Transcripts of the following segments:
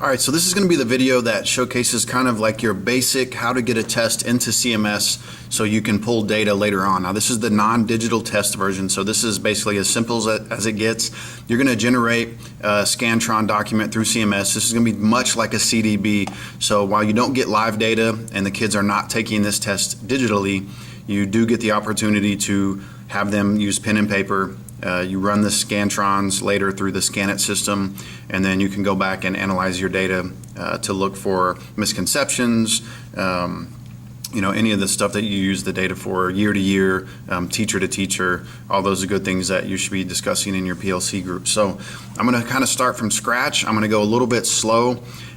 All right, so this is going to be the video that showcases kind of like your basic how to get a test into CMS so you can pull data later on. Now this is the non-digital test version, so this is basically as simple as it gets. You're going to generate a Scantron document through CMS. This is going to be much like a CDB. So while you don't get live data and the kids are not taking this test digitally, you do get the opportunity to have them use pen and paper. You run the Scantrons later through the ScanIt system, and then you can go back and analyze your data to look for misconceptions, any of the stuff that you use the data for year to year, teacher to teacher. All those are good things that you should be discussing in your PLC group. So I'm going to kind of start from scratch. I'm going to go a little bit slow.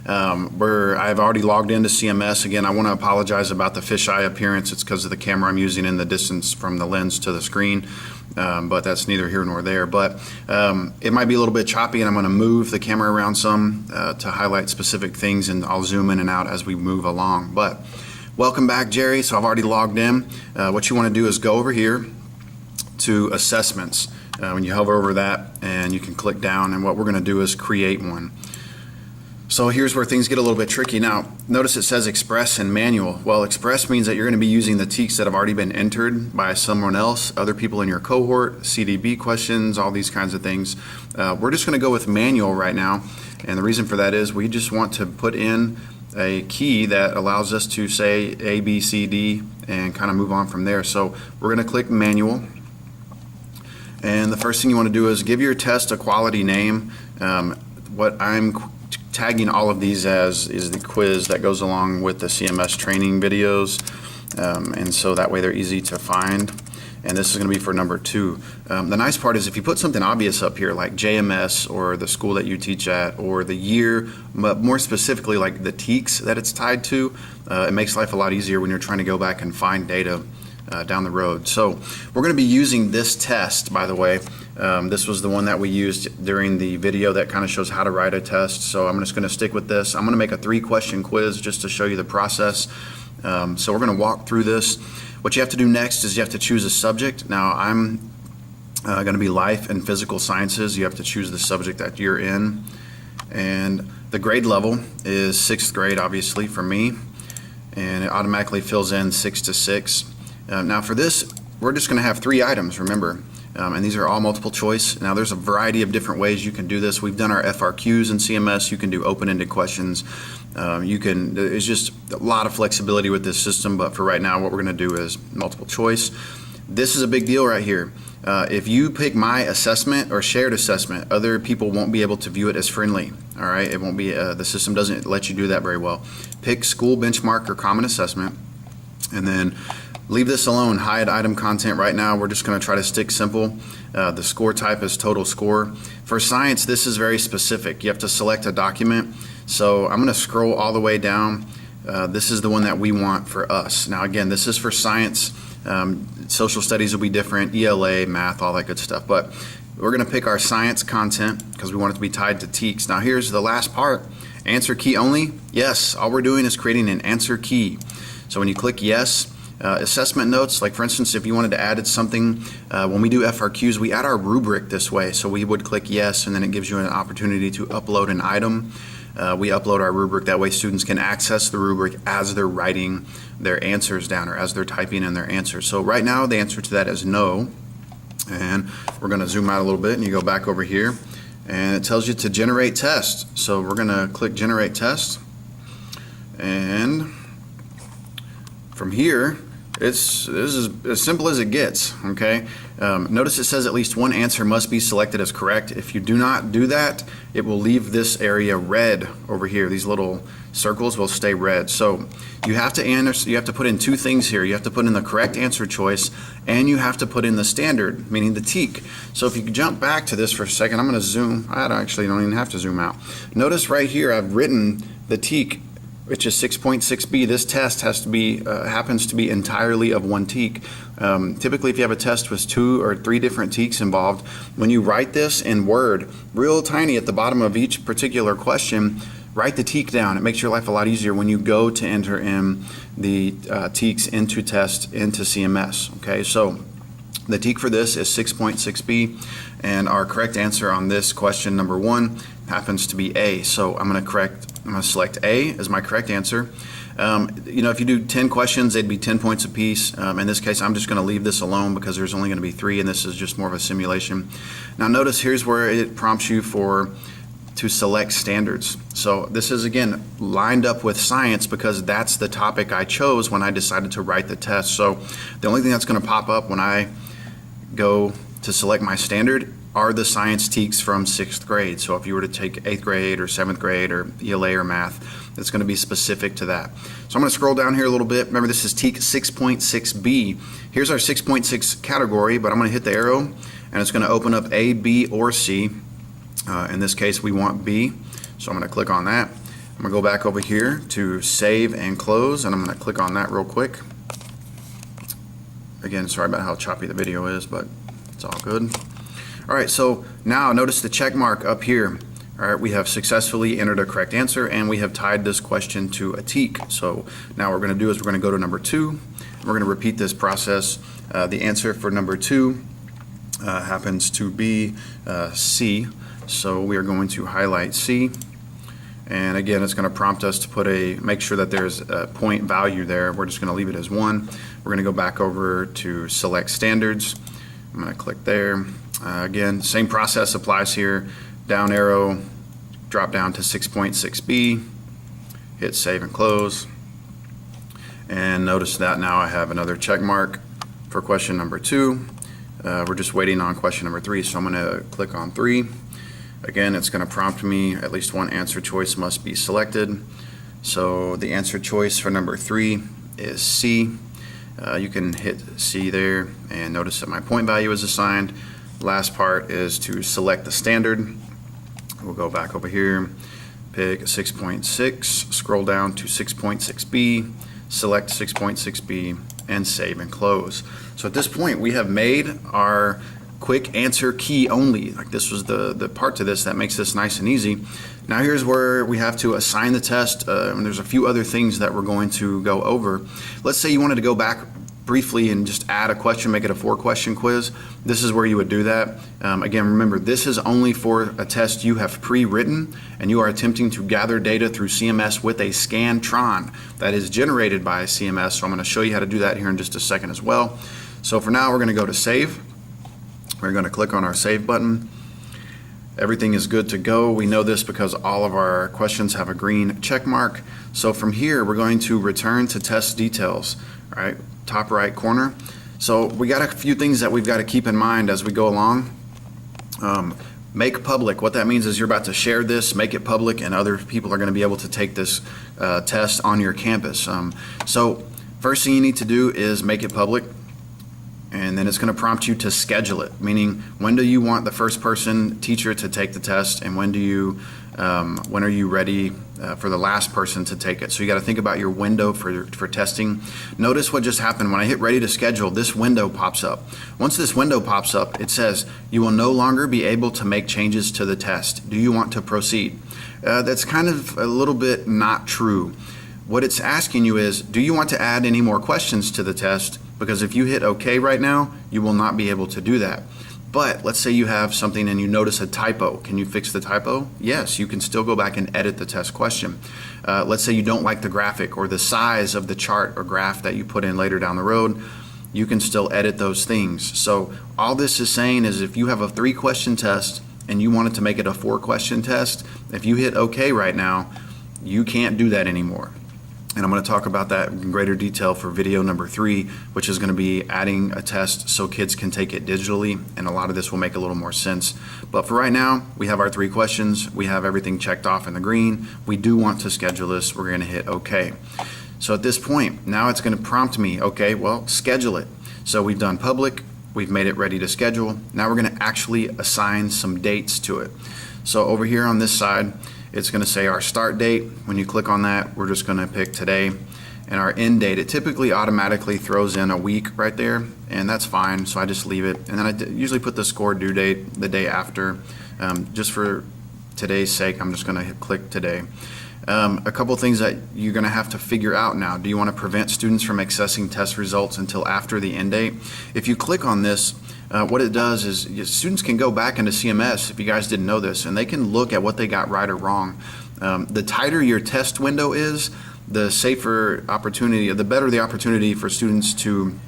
Where I've already logged into CMS. Again, I want to apologize about the fisheye appearance. It's because of the camera I'm using and the distance from the lens to the screen, but that's neither here nor there. But it might be a little bit choppy, and I'm going to move the camera around some to highlight specific things, and I'll zoom in and out as we move along. But welcome back, Jerry. So I've already logged in. What you want to do is go over here to assessments. When you hover over that, and you can click down, and what we're going to do is create one. So here's where things get a little bit tricky. Now, notice it says express and manual. Well, express means that you're going to be using the TEKs that have already been entered by someone else, other people in your cohort, CDB questions, all these kinds of things. We're just going to go with manual right now. And the reason for that is we just want to put in a key that allows us to say A, B, C, D, and kind of move on from there. So we're going to click manual. And the first thing you want to do is give your test a quality name. What I'm tagging all of these as is the quiz that goes along with the CMS training videos, and so that way they're easy to find. And this is going to be for number 2. The nice part is if you put something obvious up here like JMS or the school that you teach at or the year, but more specifically like the TEKs that it's tied to, it makes life a lot easier when you're trying to go back and find data down the road. So we're going to be using this test, by the way. This was the one that we used during the video that kind of shows how to write a test. So I'm just going to stick with this. I'm going to make a 3-question quiz just to show you the process. So we're going to walk through this. What you have to do next is you have to choose a subject. Now I'm going to be life and physical sciences. You have to choose the subject that you're in. And the grade level is 6th grade, obviously, for me. And it automatically fills in 6 to 6. Now for this, we're just going to have 3 items, remember. And these are all multiple choice. Now there's a variety of different ways you can do this. We've done our FRQs in CMS. You can do open-ended questions. It's just a lot of flexibility with this system, but for right now what we're going to do is multiple choice. This is a big deal right here. If you pick my assessment or shared assessment, other people won't be able to view it as friendly. All right, it won't be, the system doesn't let you do that very well. Pick school benchmark or common assessment, and then leave this alone, hide item content right now. We're just going to try to stick simple. The score type is total score. For science, this is very specific. You have to select a document. So I'm going to scroll all the way down. This is the one that we want for us. Now again, this is for science. Social studies will be different, ELA, math, all that good stuff. But we're going to pick our science content because we want it to be tied to TEKs. Now here's the last part. Answer key only. Yes, all we're doing is creating an answer key. So when you click yes, assessment notes, like for instance, if you wanted to add something, when we do FRQs, we add our rubric this way. So we would click yes, and then it gives you an opportunity to upload an item. We upload our rubric, that way students can access the rubric as they're writing their answers down or as they're typing in their answers. So right now the answer to that is no. And we're going to zoom out a little bit, and you go back over here, and it tells you to generate test. So we're going to click generate test, and from here, this is as simple as it gets, okay? Notice it says at least one answer must be selected as correct. If you do not do that, it will leave this area red over here. These little circles will stay red. So you have to answer, you have to put in 2 things here. You have to put in the correct answer choice, and you have to put in the standard, meaning the TEK. So if you jump back to this for a second, I'm going to zoom. I actually don't even have to zoom out. Notice right here I've written the TEK, which is 6.6b. This test has to be happens to be entirely of one TEK. Typically, if you have a test with 2 or 3 different TEKs involved, when you write this in Word, real tiny at the bottom of each particular question, write the TEK down. It makes your life a lot easier when you go to enter in the TEKs into CMS. Okay, so the TEK for this is 6.6b, and our correct answer on this question number 1 happens to be A. So I'm going to select A as my correct answer. If you do 10 questions, they'd be 10 points apiece. In this case, I'm just going to leave this alone because there's only going to be 3, and this is just more of a simulation. Now notice here's where it prompts you to select standards. So this is again lined up with science because that's the topic I chose when I decided to write the test. So the only thing that's going to pop up when I go to select my standard are the science TEKs from 6th grade. So if you were to take 8th grade or 7th grade or ELA or math, it's going to be specific to that. So I'm going to scroll down here a little bit. Remember, this is TEK 6.6b. Here's our 6.6 category, but I'm going to hit the arrow and it's going to open up A, B, or C. In this case, we want B. So I'm going to click on that. I'm going to go back over here to save and close, and I'm going to click on that real quick. Again, sorry about how choppy the video is, but it's all good. All right, so now notice the check mark up here. All right, we have successfully entered a correct answer and we have tied this question to a TEK. So now what we're going to do is we're going to go to number 2. And we're going to repeat this process. The answer for number 2 happens to be C. So we are going to highlight C. And again, it's going to prompt us to make sure that there's a point value there. We're just going to leave it as 1. We're going to go back over to select standards. I'm going to click there. Again, same process applies here. Down arrow, drop down to 6.6b, hit save and close. And notice that now I have another check mark for question number 2. We're just waiting on question number 3, so I'm going to click on 3. Again, it's going to prompt me at least one answer choice must be selected. So the answer choice for number 3 is C. You can hit C there and notice that my point value is assigned. Last part is to select the standard. We'll go back over here, pick 6.6, scroll down to 6.6b, select 6.6b, and save and close. So at this point, we have made our quick answer key only. Like, this was the part to this that makes this nice and easy. Now here's where we have to assign the test, and there's a few other things that we're going to go over. Let's say you wanted to go back briefly and just add a question, make it a 4-question quiz. This is where you would do that. Again, remember, this is only for a test you have pre-written and you are attempting to gather data through CMS with a Scantron that is generated by CMS. So I'm going to show you how to do that here in just a second as well. So for now, we're going to go to save. We're going to click on our save button. Everything is good to go. We know this because all of our questions have a green check mark. So from here, we're going to return to test details. All right, top right corner. So we got a few things that we've got to keep in mind as we go along. Make public. What that means is you're about to share this, make it public, and other people are going to be able to take this test on your campus. So first thing you need to do is make it public. And then it's going to prompt you to schedule it, meaning when do you want the first person teacher to take the test, and when are you ready for the last person to take it. So you got to think about your window for testing. Notice what just happened when I hit ready to schedule. This window pops up. Once this window pops up, it says you will no longer be able to make changes to the test. Do you want to proceed? That's kind of a little bit not true. What it's asking you is, do you want to add any more questions to the test? Because if you hit OK right now, you will not be able to do that. But let's say you have something and you notice a typo. Can you fix the typo? Yes, you can still go back and edit the test question. Let's say you don't like the graphic or the size of the chart or graph that you put in later down the road. You can still edit those things. So all this is saying is if you have a 3-question test and you wanted to make it a 4-question test, if you hit OK right now, you can't do that anymore. And I'm going to talk about that in greater detail for video number 3, which is going to be adding a test so kids can take it digitally, and a lot of this will make a little more sense. But for right now, we have our 3 questions. We have everything checked off in the green. We do want to schedule this. We're going to hit OK. So at this point, now it's going to prompt me, okay, well, schedule it. So we've done public. We've made it ready to schedule. Now we're going to actually assign some dates to it. So over here on this side, it's going to say our start date. When you click on that, we're just going to pick today. And our end date, it typically automatically throws in a week right there, and that's fine, so I just leave it. And then I usually put the score due date the day after. Just for today's sake, I'm just going to click today. A couple of things that you're going to have to figure out now. Do you want to prevent students from accessing test results until after the end date? If you click on this, what it does is students can go back into CMS, if you guys didn't know this, and they can look at what they got right or wrong. The tighter your test window is, the safer opportunity, the better the opportunity for students to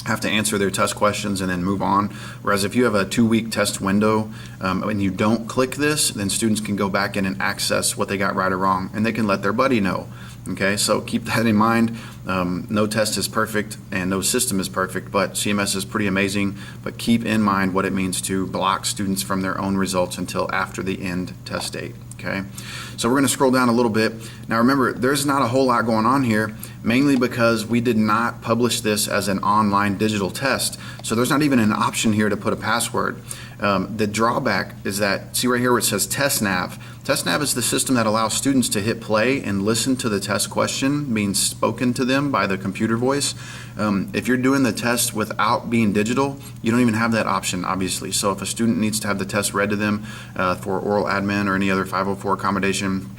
have to answer their test questions and then move on. Whereas if you have a 2-week test window and you don't click this, then students can go back in and access what they got right or wrong, and they can let their buddy know. Okay, so keep that in mind. No test is perfect and no system is perfect, but CMS is pretty amazing. But keep in mind what it means to block students from their own results until after the end test date. Okay, so we're going to scroll down a little bit. Now remember, there's not a whole lot going on here, mainly because we did not publish this as an online digital test. So there's not even an option here to put a password. The drawback is that, see right here where it says TestNav. TestNav is the system that allows students to hit play and listen to the test question being spoken to them by the computer voice. If you're doing the test without being digital, you don't even have that option, obviously. So if a student needs to have the test read to them for oral admin or any other 504 accommodation,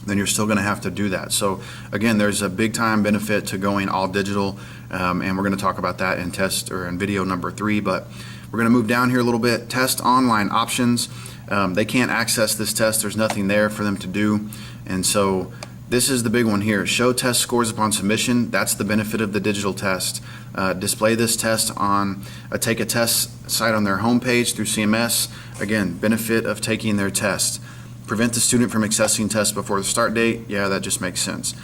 then you're still going to have to do that. So again, there's a big time benefit to going all digital, and we're going to talk about that in test or in video number 3. But we're going to move down here a little bit. Test online options. They can't access this test. There's nothing there for them to do, and so this is the big one here. Show test scores upon submission. That's the benefit of the digital test. Display this test on a take a test site on their homepage through CMS. Again, benefit of taking their test. Prevent the student from accessing tests before the start date. Yeah, that just makes sense.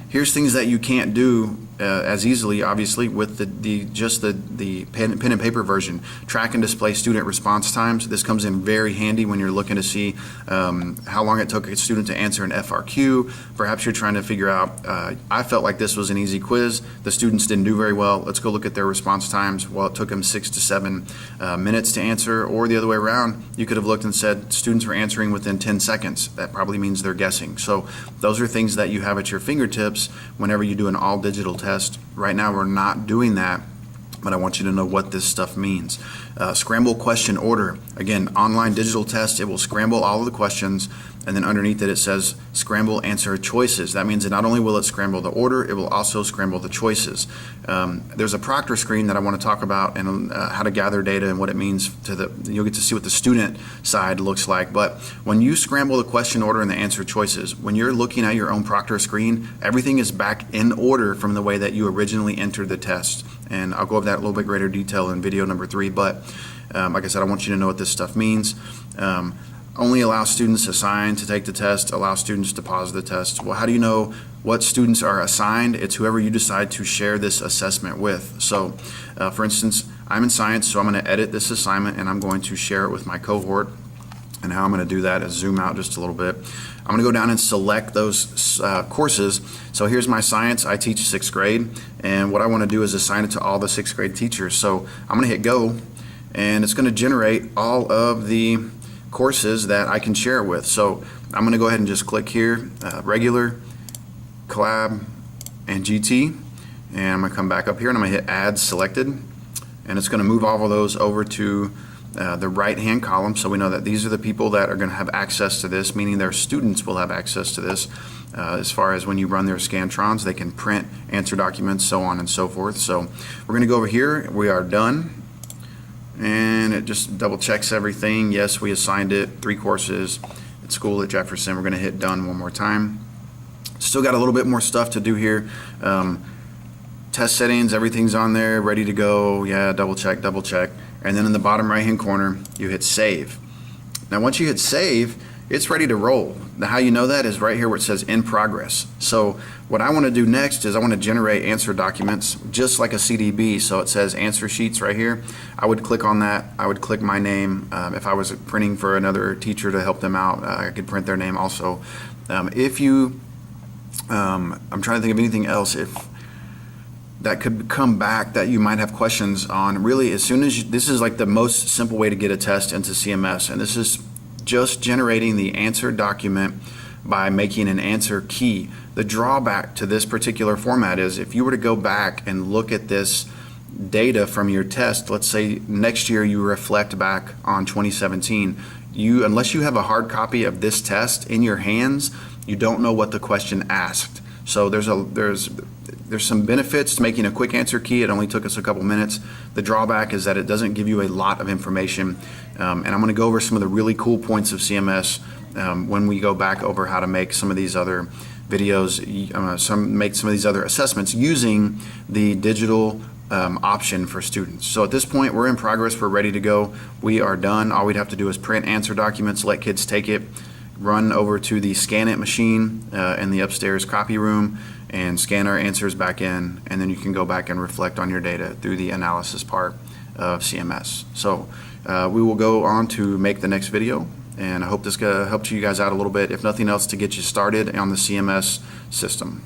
Here's things that you can't do as easily, obviously, with the pen and paper version. Track and display student response times. This comes in very handy when you're looking to see how long it took a student to answer an FRQ. Perhaps you're trying to figure out, I felt like this was an easy quiz. The students didn't do very well. Let's go look at their response times. Well, it took them 6 to 7 minutes to answer, or the other way around. You could have looked and said students were answering within 10 seconds. That probably means they're guessing. So those are things that you have at your fingertips whenever you do an all digital test. Right now we're not doing that, but I want you to know what this stuff means. Scramble question order. Again, online digital test, it will scramble all of the questions, and then underneath it says scramble answer choices. That means that not only will it scramble the order, it will also scramble the choices. There's a proctor screen that I want to talk about and how to gather data and what it means to you'll get to see what the student side looks like. But when you scramble the question order and the answer choices, when you're looking at your own proctor screen, everything is back in order from the way that you originally entered the test. And I'll go over that in a little bit greater detail in video number 3, but like I said, I want you to know what this stuff means. Only allow students assigned to take the test, allow students to pause the test. Well, how do you know what students are assigned? It's whoever you decide to share this assessment with. So, for instance, I'm in science, so I'm going to edit this assignment and I'm going to share it with my cohort. And how I'm going to do that is zoom out just a little bit. I'm going to go down and select those courses. So here's my science. I teach 6th grade, and what I want to do is assign it to all the 6th grade teachers. So I'm going to hit go, and it's going to generate all of the courses that I can share with. So I'm going to go ahead and just click here, regular, collab, and GT, and I'm going to come back up here and I'm going to hit add selected, and it's going to move all of those over to the right hand column, so we know that these are the people that are going to have access to this, meaning their students will have access to this. As far as when you run their Scantrons, they can print answer documents, so on and so forth. So we're going to go over here. We are done, and it just double checks everything. Yes, we assigned it 3 courses at school at Jefferson. We're going to hit done one more time. Still got a little bit more stuff to do here. Test settings, everything's on there, ready to go. Yeah, double check, double check. And then in the bottom right hand corner, you hit save. Now once you hit save, it's ready to roll. Now how you know that is right here where it says in progress. So what I want to do next is I want to generate answer documents just like a CDB. So it says answer sheets right here. I would click on that. I would click my name. If I was printing for another teacher to help them out, I could print their name also. I'm trying to think of anything else that could come back that you might have questions on. Really, as soon as this is like the most simple way to get a test into CMS, and this is just generating the answer document by making an answer key. The drawback to this particular format is if you were to go back and look at this data from your test, let's say next year you reflect back on 2017, unless you have a hard copy of this test in your hands, you don't know what the question asked. So there's some benefits to making a quick answer key. It only took us a couple minutes. The drawback is that it doesn't give you a lot of information. And I'm going to go over some of the really cool points of CMS when we go back over how to make some of these other videos, make some of these other assessments using the digital option for students. So at this point, we're in progress. We're ready to go. We are done. All we'd have to do is print answer documents, let kids take it, run over to the Scan It machine in the upstairs copy room, and scan our answers back in, and then you can go back and reflect on your data through the analysis part of CMS. So we will go on to make the next video, and I hope this helped you guys out a little bit, if nothing else, to get you started on the CMS system.